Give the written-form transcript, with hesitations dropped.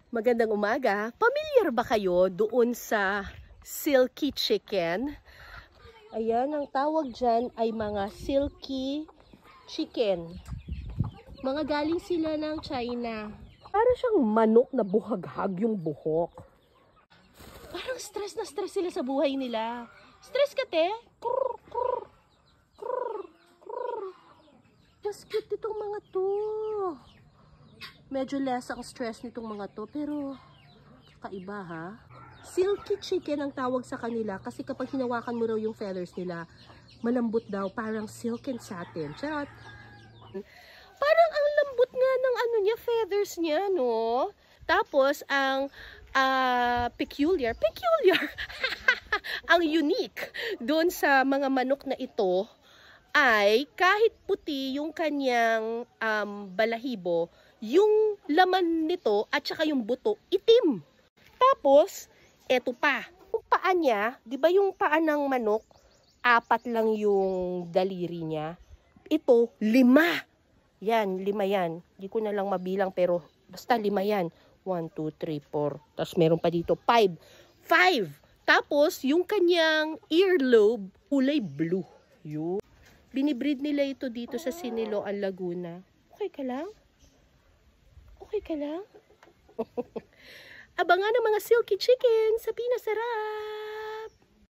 Magandang umaga. Pamilyar ba kayo doon sa silky chicken? Ayan, ang tawag dyan ay mga silky chicken. Mga galing sila ng China. Para siyang manok na buhaghag yung buhok. Parang stress na stress sila sa buhay nila. Stress ka, te? Krrr, krrr, krrr, krrr. Mas cute itong mga to. Medyo less ang stress nitong mga to, pero kaiba ha. Silky chicken ang tawag sa kanila kasi kapag hinawakan mo raw yung feathers nila, malambot daw, parang silk and satin. Charot. Parang ang lambot nga ng ano niya, feathers niya, no? Tapos, ang peculiar, ang unique doon sa mga manok na ito ay kahit puti yung kanyang balahibo, yung laman nito at saka yung buto, itim. Tapos, eto pa, yung paa niya, di ba yung paa ng manok, 4 lang yung daliri niya. Ito, 5. Yan, 5 yan. Hindi ko na lang mabilang pero basta 5 yan. 1, 2, 3, 4. Tapos meron pa dito 5. 5! Tapos, yung kanyang earlobe, kulay blue. Yun. Binibreed nila ito dito sa Siniloan, Laguna. Okay ka lang? Okay ka lang? Abangan ang mga silky chicken sa Pinasarap!